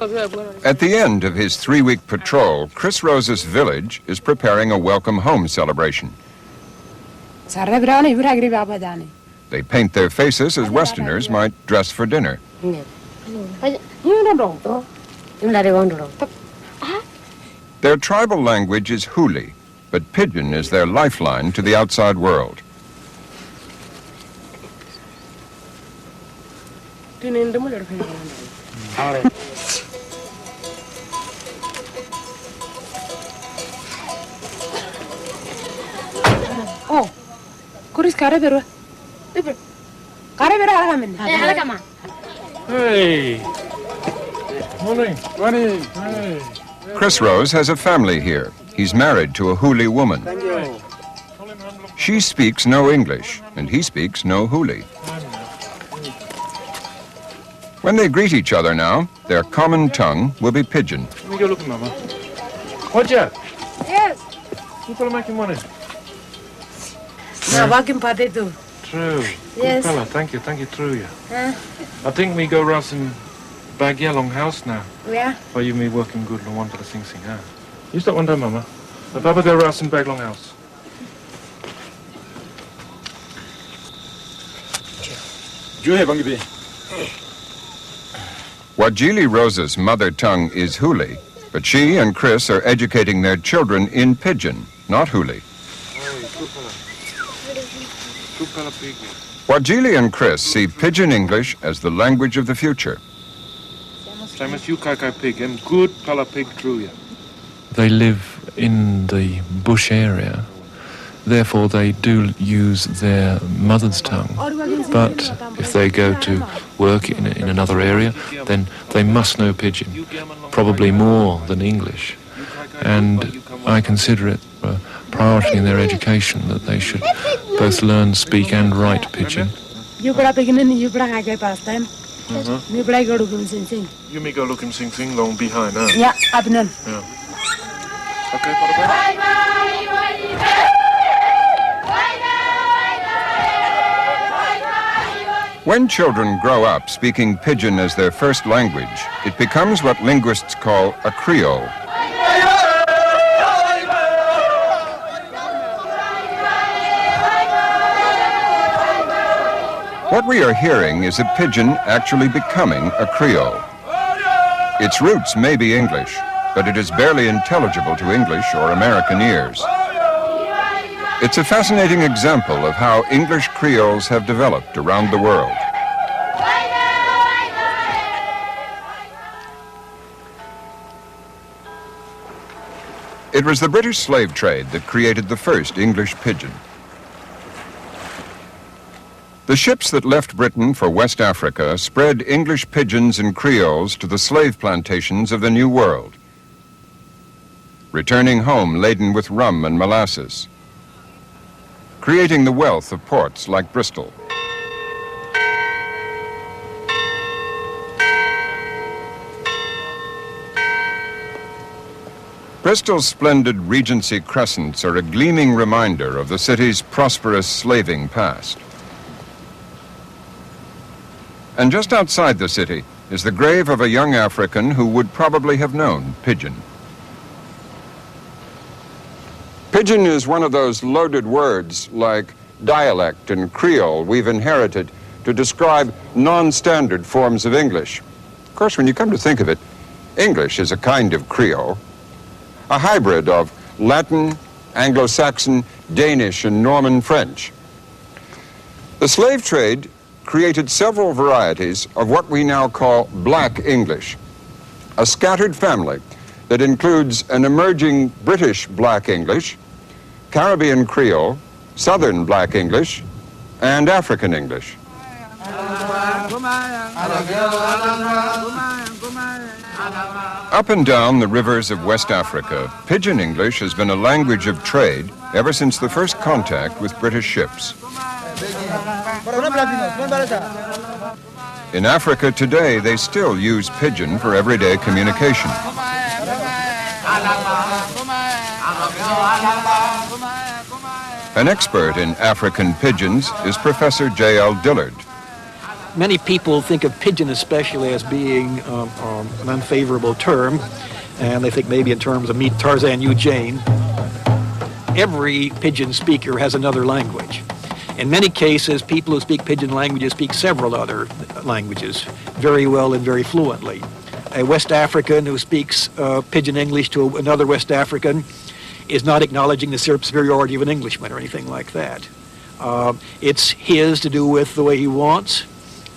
At the end of his 3-week patrol, Chris Rose's village is preparing a welcome home celebration. They paint their faces as Westerners might dress for dinner. Their tribal language is Huli, but Pidgin is their lifeline to the outside world. Oh, Kuris Karabero. Karabero, hey. Morning. Morning. Hey. Chris Rose has a family here. He's married to a Huli woman. She speaks no English, and he speaks no Huli. When they greet each other now, their common tongue will be Pidgin. Let me go look at Mama. Roger. yes. People are making money. Now, walking party too. True. Yes. Good fella. Thank you, true, yeah. I think we go rouse in Bagya long house now. Yeah. Or you me working good long one for the sing, huh? You stop one time, Mama. The Papa go rouse in Bag long house. Wajili Rose's mother tongue is Huli, but she and Chris are educating their children in Pidgin, not Huli. Wajili and Chris see Pidgin English as the language of the future. Same as you, Kai Pig, and good Pala Pig, true, yeah. They live in the bush area, therefore they do use their mother's tongue. But if they go to work in another area, then they must know Pidgin, probably more than English. And I consider it a priority in their education that they should both learn, speak and write Pidgin. You past time. You may go look him sing long behind, huh? Yeah, abnon. Yeah. Okay, Papa. When children grow up speaking Pidgin as their first language, it becomes what linguists call a Creole. What we are hearing is a Pidgin actually becoming a Creole. Its roots may be English, but it is barely intelligible to English or American ears. It's a fascinating example of how English Creoles have developed around the world. It was the British slave trade that created the first English Pidgin. The ships that left Britain for West Africa spread English Pidgins and Creoles to the slave plantations of the New World, returning home laden with rum and molasses, creating the wealth of ports like Bristol. Bristol's splendid Regency crescents are a gleaming reminder of the city's prosperous slaving past. And just outside the city is the grave of a young African who would probably have known Pidgin. Pidgin is one of those loaded words like dialect and Creole we've inherited to describe non-standard forms of English. Of course, when you come to think of it, English is a kind of Creole, a hybrid of Latin, Anglo-Saxon, Danish, and Norman French. The slave trade created several varieties of what we now call Black English, a scattered family that includes an emerging British Black English, Caribbean Creole, Southern Black English, and African English. Up and down the rivers of West Africa, Pidgin English has been a language of trade ever since the first contact with British ships. In Africa today, they still use Pidgin for everyday communication. An expert in African Pidgins is Professor J.L. Dillard. Many people think of pigeon especially as being an unfavorable term, and they think maybe in terms of Meet Tarzan, You Jane. Every pigeon speaker has another language. In many cases, people who speak pigeon languages speak several other languages very well and very fluently. A West African who speaks pigeon English to another West African is not acknowledging the superiority of an Englishman or anything like that. It's his to do with the way he wants,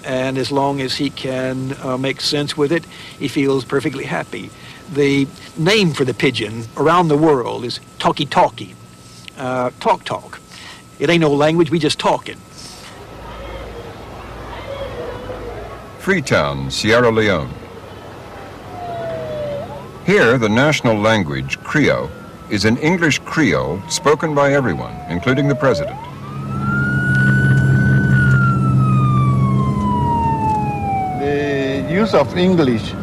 and as long as he can make sense with it, he feels perfectly happy. The name for the pigeon around the world is talkie-talkie, talk-talk. It ain't no language, we just talking. Freetown, Sierra Leone. Here, the national language, Creole, is an English Creole spoken by everyone, including the president. The use of English,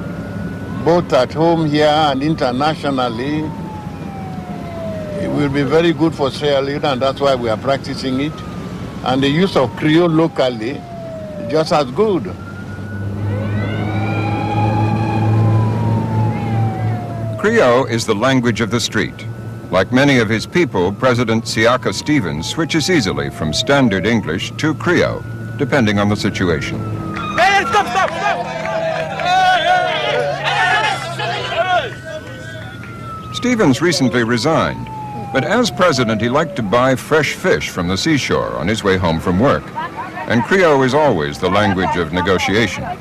both at home here and internationally, it will be very good for Sierra Leone, and that's why we are practicing it. And the use of Creole locally, just as good. Creole is the language of the street. Like many of his people, President Siaka Stevens switches easily from standard English to Creole, depending on the situation. Hey, stop! Stevens recently resigned, but as president, he liked to buy fresh fish from the seashore on his way home from work. And Creole is always the language of negotiation. I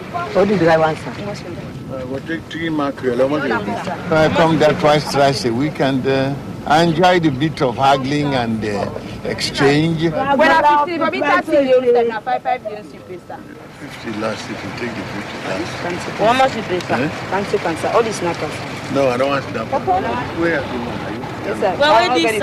come there twice a week, and I enjoy the bit of haggling and exchange. 50 last, if you take the 50 last. How much you pay, sir? Cancer. All these knackers. No, I don't want that. Where are you? Yes, sir. Well, where is this,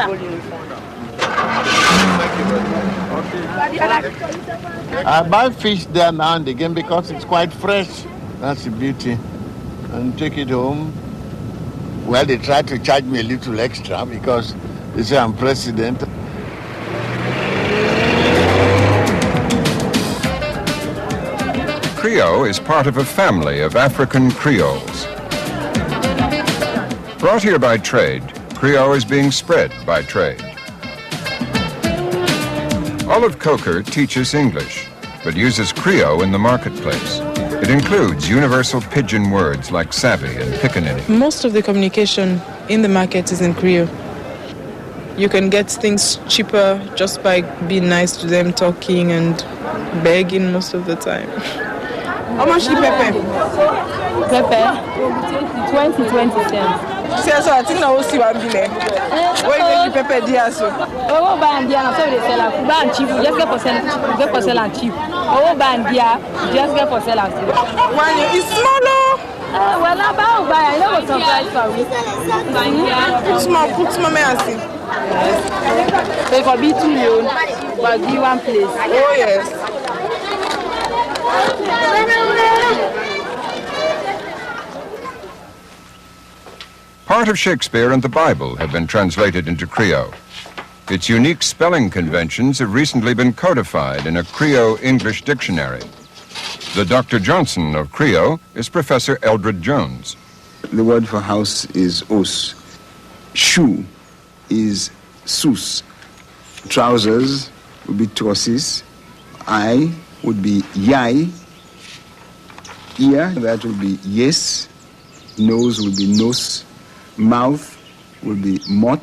I buy fish there now and again because it's quite fresh. That's the beauty. And take it home. Well, they try to charge me a little extra because they say I'm president. Creole is part of a family of African Creoles. Brought here by trade, Creole is being spread by trade. Olive Coker teaches English, but uses Creole in the marketplace. It includes universal pidgin words like savvy and pickaninny. Most of the communication in the market is in Creole. You can get things cheaper just by being nice to them, talking and begging most of the time. How much is pepper? Pepper? 20 cents. So I think I will see one bill. Where you get pepper there so? Oh, bandia, so they sell a ban cheap. Just get for sell and cheap. Oh, bandia, just get for sell and cheap. One is smaller. Well, I'm about buy. I know what's surprise for me. Put small, may I see? So for be too low, but give one place. Oh yes. Part of Shakespeare and the Bible have been translated into Creole. Its unique spelling conventions have recently been codified in a Creole English dictionary. The Dr. Johnson of Creole is Professor Eldred Jones. The word for house is os. Shoe is sus. Trousers would be torsis. Eye would be yai. Ear, that would be yes. Nose would be nos. Mouth would be mot.